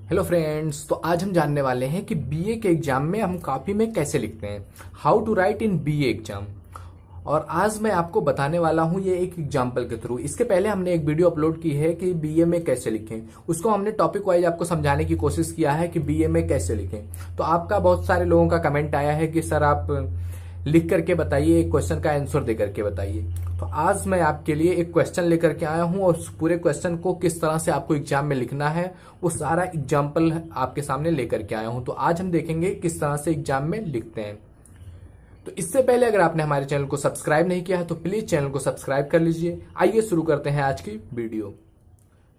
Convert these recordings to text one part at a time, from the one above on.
Hello friends. तो आज हम जानने वाले हैं कि बीए के एग्जाम में हम कॉपी में कैसे लिखते हैं, how to write in BA exam. और आज मैं आपको बताने वाला हूं ये एक एग्जाम्पल के थ्रू। इसके पहले हमने एक वीडियो अपलोड की है कि बीए में कैसे लिखें, उसको हमने टॉपिक वाइज आपको समझाने की कोशिश किया है कि बीए में कैसे लिखें। तो आपका बहुत सारे लोगों का कमेंट आया है कि सर आप लिख करके बताइए, एक क्वेश्चन का आंसर दे करके बताइए। तो आज मैं आपके लिए एक क्वेश्चन लेकर के आया हूं और उस पूरे क्वेश्चन को किस तरह से आपको एग्जाम में लिखना है वो सारा एग्जाम्पल आपके सामने लेकर के आया हूं। तो आज हम देखेंगे किस तरह से एग्जाम में लिखते हैं। तो इससे पहले अगर आपने हमारे चैनल को सब्सक्राइब नहीं किया है तो प्लीज चैनल को सब्सक्राइब कर लीजिए। आइए शुरू करते हैं आज की वीडियो।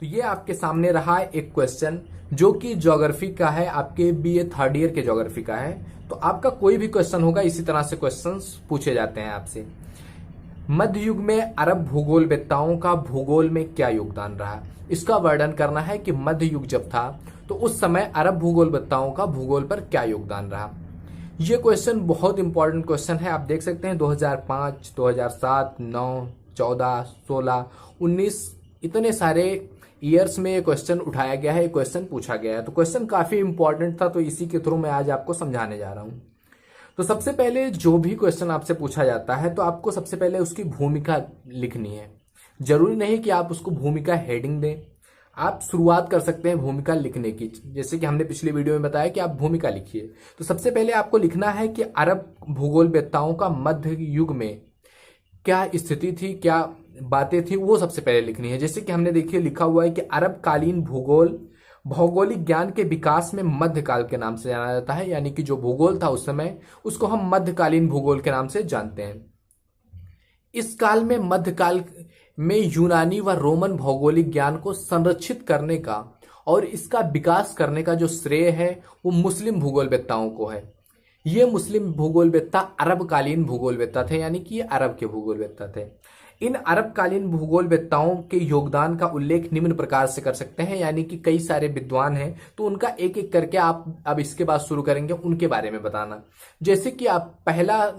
तो ये आपके सामने रहा एक क्वेश्चन जो कि ज्योग्राफी का है, आपके बीए थर्ड ईयर के ज्योग्राफी का है। तो आपका कोई भी क्वेश्चन होगा इसी तरह से क्वेश्चंस पूछे जाते हैं आपसे। मध्य युग में अरब भूगोलवेत्ताओं का भूगोल में क्या योगदान रहा, इसका वर्णन करना है कि मध्य युग जब था तो उस समय अरब भूगोलवेत्ताओं का भूगोल पर क्या योगदान रहा। ये क्वेश्चन बहुत इंपॉर्टेंट क्वेश्चन है। आप देख सकते हैं 2005, 2007, 9, 14, 16, 19 इतने सारे ईयर्स में ये क्वेश्चन उठाया गया है, ये क्वेश्चन पूछा गया है। तो क्वेश्चन काफी इंपॉर्टेंट था, तो इसी के थ्रू मैं आज आपको समझाने जा रहा हूं। तो सबसे पहले जो भी क्वेश्चन आपसे पूछा जाता है तो आपको सबसे पहले उसकी भूमिका लिखनी है। जरूरी नहीं कि आप उसको भूमिका हेडिंग दें, आप शुरुआत कर सकते हैं भूमिका लिखने की। जैसे कि हमने पिछली वीडियो में बताया कि आप भूमिका लिखिए। तो सबसे पहले आपको लिखना है कि अरब भूगोलवेत्ताओं का मध्य युग में क्या स्थिति थी, क्या बातें थी, वो सबसे पहले लिखनी है। जैसे कि हमने देखिए लिखा हुआ है कि अरब कालीन भूगोल भौगोलिक ज्ञान के विकास में मध्यकाल के नाम से जाना जाता है। यानी कि जो भूगोल था उस समय उसको हम मध्यकालीन भूगोल के नाम से जानते हैं। इस काल में मध्यकाल में यूनानी व रोमन भौगोलिक ज्ञान को संरक्षित करने का और इसका विकास करने का जो श्रेय है वो मुस्लिम भूगोलवेत्ताओं को है। ये मुस्लिम भूगोलवेत्ता अरबकालीन भूगोलवेत्ता थे, यानी कि ये अरब के भूगोलवेत्ता थे। इन अरबकालीन भूगोलवेत्ताओं के योगदान का उल्लेख निम्न प्रकार से कर सकते हैं, यानी कि कई सारे विद्वान हैं तो उनका एक एक करके आप अब इसके बाद शुरू करेंगे उनके बारे में बताना। जैसे कि आप पहला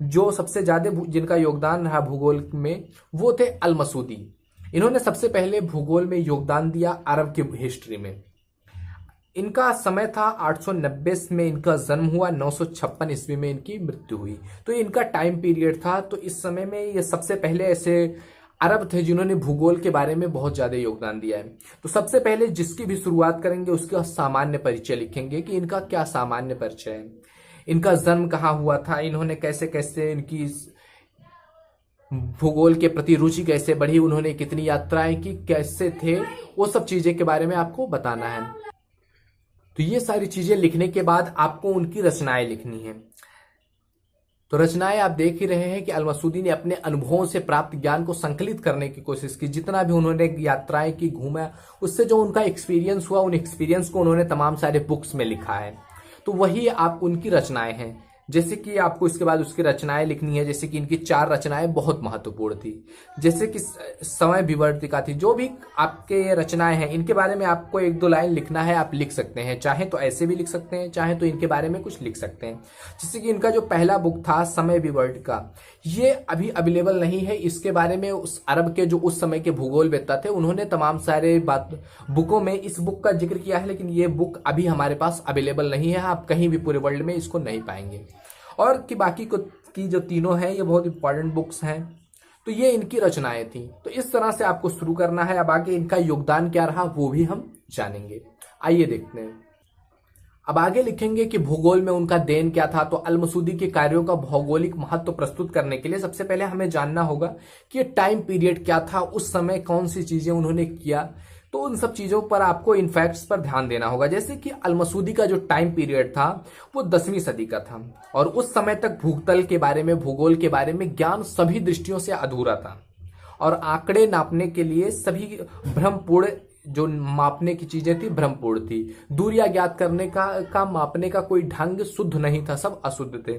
जो सबसे ज्यादा जिनका योगदान रहा भूगोल में वो थे अल मसूदी। इन्होंने सबसे पहले भूगोल में योगदान दिया अरब की हिस्ट्री में। इनका समय था 890 में इनका जन्म हुआ, 956 ईस्वी में इनकी मृत्यु हुई। तो ये इनका टाइम पीरियड था। तो इस समय में ये सबसे पहले ऐसे अरब थे जिन्होंने भूगोल के बारे में बहुत ज्यादा योगदान दिया है। तो सबसे पहले जिसकी भी शुरुआत करेंगे उसका सामान्य परिचय लिखेंगे कि इनका क्या सामान्य परिचय है, इनका जन्म कहाँ हुआ था, इन्होंने कैसे कैसे इनकी भूगोल के प्रति रुचि कैसे बढ़ी, उन्होंने कितनी यात्राएं की, कैसे थे, वो सब चीजें के बारे में आपको बताना है। तो ये सारी चीजें लिखने के बाद आपको उनकी रचनाएं लिखनी है। तो रचनाएं आप देख ही रहे हैं कि अल मसूदी ने अपने अनुभवों से प्राप्त ज्ञान को संकलित करने की कोशिश की। जितना भी उन्होंने यात्राएं की, घूमा, उससे जो उनका एक्सपीरियंस हुआ उन एक्सपीरियंस को उन्होंने तमाम सारे बुक्स में लिखा है। तो वही आप उनकी रचनाएं हैं। जैसे कि आपको इसके बाद उसकी रचनाएं लिखनी है। जैसे कि इनकी 4 रचनाएं बहुत महत्वपूर्ण थी। जैसे कि समय विवर्तिका थी। जो भी आपके रचनाएं हैं इनके बारे में आपको 1-2 लाइन लिखना है, आप लिख सकते हैं। चाहे तो ऐसे भी लिख सकते हैं, चाहे तो इनके बारे में कुछ लिख सकते हैं। जैसे कि इनका जो पहला बुक था समय विवर्तिका, ये अभी अवेलेबल नहीं है। इसके बारे में उस अरब के जो उस समय के भूगोलवेत्ता थे उन्होंने तमाम सारे बुकों में इस बुक का जिक्र किया है, लेकिन ये बुक अभी हमारे पास अवेलेबल नहीं है। आप कहीं भी पूरे वर्ल्ड में इसको नहीं पाएंगे। और कि बाकी की जो तीनों हैं ये बहुत इंपॉर्टेंट बुक्स हैं। तो ये इनकी रचनाएं थी। तो इस तरह से आपको शुरू करना है। अब आगे इनका योगदान क्या रहा वो भी हम जानेंगे। आइए देखते हैं। अब आगे लिखेंगे कि भूगोल में उनका देन क्या था। तो अल मसूदी के कार्यों का भौगोलिक महत्व प्रस्तुत करने के लिए सबसे पहले हमें जानना होगा कि टाइम पीरियड क्या था, उस समय कौन सी चीजें उन्होंने किया। तो उन सब चीजों पर आपको इन फैक्ट्स पर ध्यान देना होगा। जैसे कि अल मसूदी का जो टाइम पीरियड था वो 10वीं सदी का था और उस समय तक भूतल के बारे में, भूगोल के बारे में ज्ञान सभी दृष्टियों से अधूरा था और आंकड़े नापने के लिए सभी भ्रमपूर्ण, जो मापने की चीजें थी भ्रमपूर्ण थी। दूरियां ज्ञात करने का मापने का कोई ढंग शुद्ध नहीं था, सब अशुद्ध थे।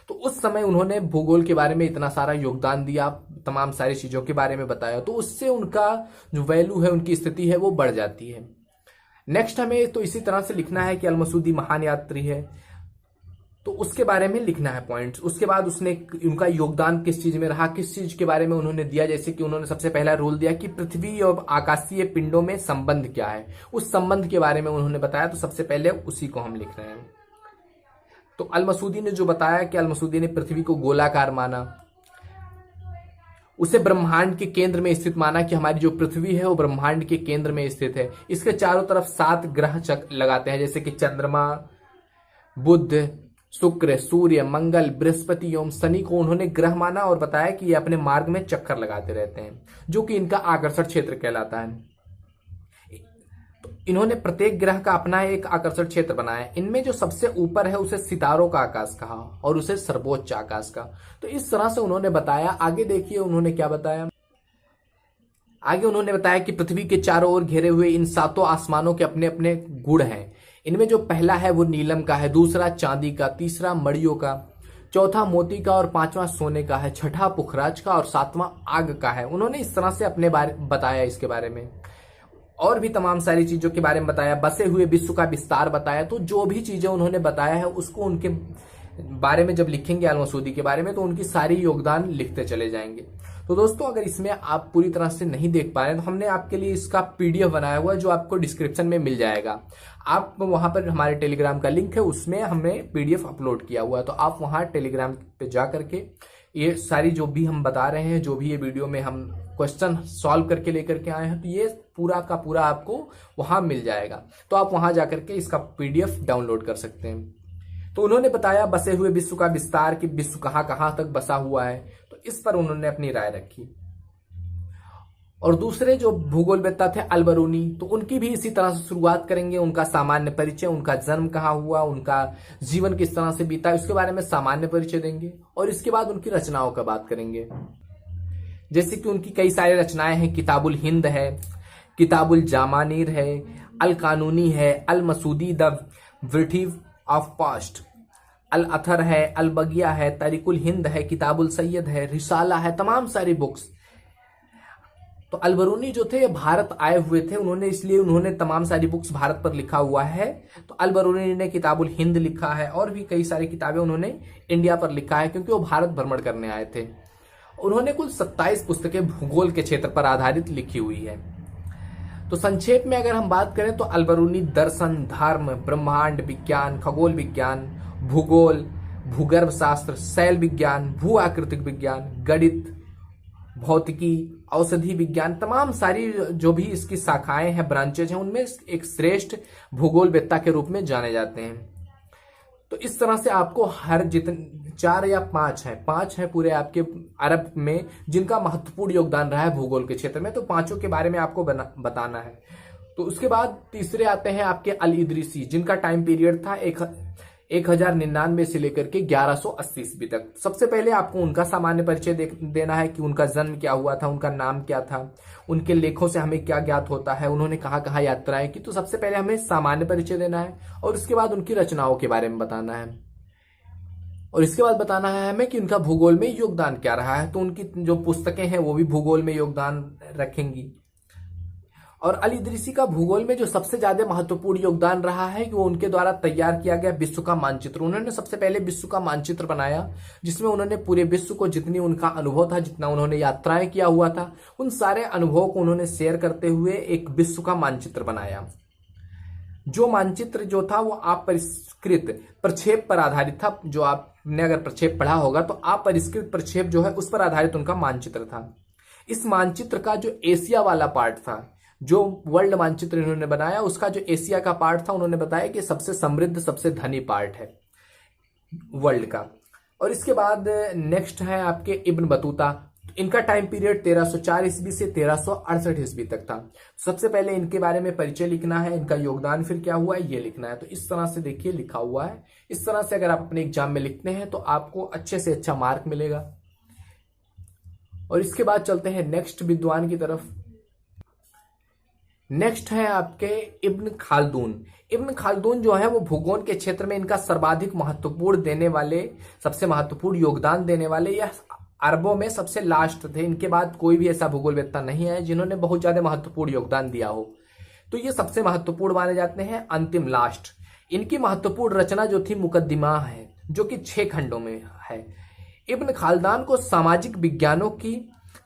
तो उस समय उन्होंने भूगोल के बारे में इतना सारा योगदान दिया, तमाम सारी चीजों के बारे में बताया। तो उससे उनका जो वैल्यू है, उनकी स्थिति है वो बढ़ जाती है। नेक्स्ट हमें तो इसी तरह से लिखना है कि अल मसूदी महान यात्री है। तो उसके बारे में लिखना है पॉइंट्स। उसके बाद उसने उनका योगदान किस चीज में रहा, किस चीज के बारे में उन्होंने दिया। जैसे कि उन्होंने सबसे पहला रूल दिया कि पृथ्वी और आकाशीय पिंडों में संबंध क्या है, उस संबंध के बारे में उन्होंने बताया। तो सबसे पहले उसी को हम लिख रहे हैं। तो अल मसूदी ने जो बताया कि अल मसूदी ने पृथ्वी को गोलाकार माना, उसे ब्रह्मांड के केंद्र में स्थित माना कि हमारी जो पृथ्वी है वो ब्रह्मांड के केंद्र में स्थित है। इसके चारों तरफ 7 ग्रह चक्र लगाते हैं, जैसे कि चंद्रमा, बुध, शुक्र, सूर्य, मंगल, बृहस्पति एवं शनि को उन्होंने ग्रह माना और बताया कि ये अपने मार्ग में चक्कर लगाते रहते हैं, जो कि इनका आकर्षण क्षेत्र कहलाता है। तो इन्होंने प्रत्येक ग्रह का अपना एक आकर्षण क्षेत्र बनाया। इनमें जो सबसे ऊपर है उसे सितारों का आकाश कहा और उसे सर्वोच्च आकाश का। तो इस तरह से उन्होंने बताया। आगे देखिए उन्होंने क्या बताया। आगे उन्होंने बताया कि पृथ्वी के चारों ओर घेरे हुए इन 7 आसमानों के अपने अपने गुण हैं। इनमें जो पहला है वो नीलम का है, दूसरा चांदी का, तीसरा मड़ियों का, चौथा मोती का और 5वां सोने का है, छठा पुखराज का और 7वां आग का है। उन्होंने इस तरह से अपने बारे बताया। इसके बारे में और भी तमाम सारी चीजों के बारे में बताया। बसे हुए विश्व का विस्तार बताया। तो जो भी चीजें उन्होंने बताया है उसको उनके बारे में जब लिखेंगे अल मसूदी के बारे में तो उनकी सारी योगदान लिखते चले जाएंगे। तो दोस्तों अगर इसमें आप पूरी तरह से नहीं देख पा रहे हैं तो हमने आपके लिए इसका पीडीएफ बनाया हुआ है जो आपको डिस्क्रिप्शन में मिल जाएगा। आप वहां पर हमारे टेलीग्राम का लिंक है, उसमें हमने पीडीएफ अपलोड किया हुआ है। तो आप वहां टेलीग्राम पे जा करके ये सारी जो भी हम बता रहे हैं, जो भी ये वीडियो में हम क्वेश्चन सॉल्व करके लेकर के आए हैं, तो ये पूरा का पूरा आपको वहां मिल जाएगा। तो आप वहां जाकर के इसका पीडीएफ डाउनलोड कर सकते हैं। तो उन्होंने बताया बसे हुए विश्व का विस्तार, कि विश्व कहां कहां तक बसा हुआ है। तो इस पर उन्होंने अपनी राय रखी। और दूसरे जो भूगोलवेत्ता थे अल-बरूनी, तो उनकी भी इसी तरह से शुरुआत करेंगे। उनका सामान्य परिचय, उनका जन्म कहाँ हुआ, उनका जीवन किस तरह से बीता, उसके बारे में सामान्य परिचय देंगे। और इसके बाद उनकी रचनाओं का बात करेंगे। जैसे कि उनकी कई सारी रचनाएं हैं। किताबुल हिंद है, किताबुल जामानीर है, अल कानूनी है, अल मसूदी द विटिव ऑफ पास्ट, अल अथर है, अल बगिया है, तारिकुल हिंद है, किताबुल सैयद है, रिसाला है, तमाम सारी बुक्स। तो अल-बरूनी जो थे भारत आए हुए थे, उन्होंने तमाम सारी बुक्स भारत पर लिखा हुआ है। तो अल-बरूनी ने किताबुल हिंद लिखा है और भी कई सारी किताबें उन्होंने इंडिया पर लिखा है, क्योंकि वो भारत भ्रमण करने आए थे। उन्होंने कुल 27 पुस्तकें भूगोल के क्षेत्र पर आधारित लिखी हुई है। तो संक्षेप में अगर हम बात करें तो अल-बरूनी दर्शन, धर्म, ब्रह्मांड विज्ञान, खगोल विज्ञान, भूगोल, भूगर्भ शास्त्र, शैल विज्ञान, भू आकृतिक विज्ञान, गणित, भौतिकी, औषधि विज्ञान, तमाम सारी जो भी इसकी शाखाएं हैं, ब्रांचेज हैं, उनमें एक श्रेष्ठ भूगोलवेत्ता के रूप में जाने जाते हैं। तो इस तरह से आपको हर जितने 4 या 5 हैं पूरे आपके अरब में जिनका महत्वपूर्ण योगदान रहा है भूगोल के क्षेत्र में, तो 5 के बारे में आपको बताना है। तो उसके बाद तीसरे आते हैं आपके अल इदरीसी, जिनका टाइम पीरियड था 1099 से लेकर के 1180 ईस्वी तक। सबसे पहले आपको उनका सामान्य परिचय देना है कि उनका जन्म क्या हुआ था, उनका नाम क्या था, उनके लेखों से हमें क्या ज्ञात होता है, उन्होंने कहाँ कहाँ यात्राएं की। तो सबसे पहले हमें सामान्य परिचय देना है और उसके बाद उनकी रचनाओं के बारे में बताना है। और इसके बाद बताना है हमें कि उनका भूगोल में योगदान क्या रहा है। तो उनकी जो पुस्तकें हैं वो भी भूगोल में योगदान रखेंगी। और अल इदरीसी का भूगोल में जो सबसे ज्यादा महत्वपूर्ण योगदान रहा है कि वो उनके द्वारा तैयार किया गया विश्व का मानचित्र। उन्होंने सबसे पहले विश्व का मानचित्र बनाया, जिसमें उन्होंने पूरे विश्व को जितनी उनका अनुभव था, जितना उन्होंने यात्राएं किया हुआ था, उन सारे अनुभवों को उन्होंने शेयर करते हुए एक विश्व का मानचित्र बनाया। जो मानचित्र जो था वो अपरिष्कृत प्रक्षेप पर आधारित था। जो आपने अगर प्रक्षेप पढ़ा होगा तो अपरिष्कृत प्रक्षेप जो है उस पर आधारित उनका मानचित्र था। इस मानचित्र का जो एशिया वाला पार्ट था, जो वर्ल्ड मानचित्र इन्होंने बनाया, उसका जो एशिया का पार्ट था, उन्होंने बताया कि सबसे समृद्ध, सबसे धनी पार्ट है वर्ल्ड का। और इसके बाद नेक्स्ट है आपके इब्न बतूता। इनका टाइम पीरियड 1304 ईस्वी से 1368 ईस्वी तक था। सबसे पहले इनके बारे में परिचय लिखना है, इनका योगदान फिर क्या हुआ है ये लिखना है। तो इस तरह से देखिए लिखा हुआ है। इस तरह से अगर आप अपने एग्जाम में लिखते हैं तो आपको अच्छे से अच्छा मार्क मिलेगा। और इसके बाद चलते हैं नेक्स्ट विद्वान की तरफ। नेक्स्ट है आपके इब्न खालदून। इब्न खालदून जो है वो भूगोल के क्षेत्र में इनका सर्वाधिक महत्वपूर्ण देने वाले, सबसे महत्वपूर्ण योगदान देने वाले, यह अरबों में सबसे लास्ट थे। इनके बाद कोई भी ऐसा भूगोलवेत्ता नहीं है जिन्होंने बहुत ज्यादा महत्वपूर्ण योगदान दिया हो। तो ये सबसे महत्वपूर्ण माने जाते हैं, अंतिम लास्ट। इनकी महत्वपूर्ण रचना जो थी मुकद्दिमा है, जो कि 6 खंडों में है। इब्न खालदान को सामाजिक विज्ञानों की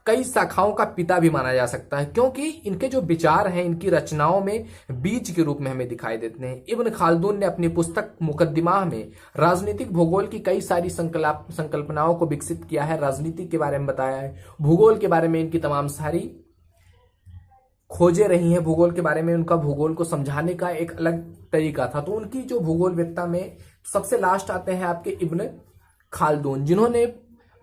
कई शाखाओं का पिता भी माना जा सकता है, क्योंकि इनके जो विचार हैं इनकी रचनाओं में बीज के रूप में हमें दिखाई देते हैं। इब्न खालदून ने अपनी पुस्तक मुकद्दिमा में राजनीतिक भूगोल की कई सारी संकल्पनाओं को विकसित किया है, राजनीति के बारे में बताया है, भूगोल के बारे में इनकी तमाम सारी खोजें रही हैं, भूगोल के बारे में उनका भूगोल को समझाने का एक अलग तरीका था। तो उनकी जो भूगोलवेत्ता में सबसे लास्ट आते हैं आपके इब्न खालदून, जिन्होंने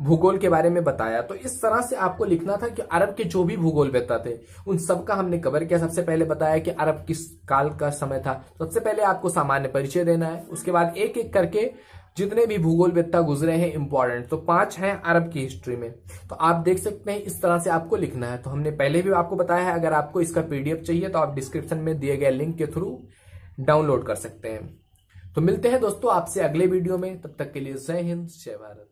भूगोल के बारे में बताया। तो इस तरह से आपको लिखना था कि अरब के जो भी भूगोलवेत्ता थे उन सबका हमने कवर किया। सबसे पहले बताया कि अरब किस काल का समय था, सबसे पहले आपको सामान्य परिचय देना है, उसके बाद एक एक करके जितने भी भूगोलवेत्ता गुजरे हैं इंपॉर्टेंट, तो 5 हैं अरब की हिस्ट्री में। तो आप देख सकते हैं इस तरह से आपको लिखना है। तो हमने पहले भी आपको बताया है, अगर आपको इसका PDF चाहिए तो आप डिस्क्रिप्शन में दिए गए लिंक के थ्रू डाउनलोड कर सकते हैं। तो मिलते हैं दोस्तों आपसे अगले वीडियो में, तब तक के लिए जय हिंद जय भारत।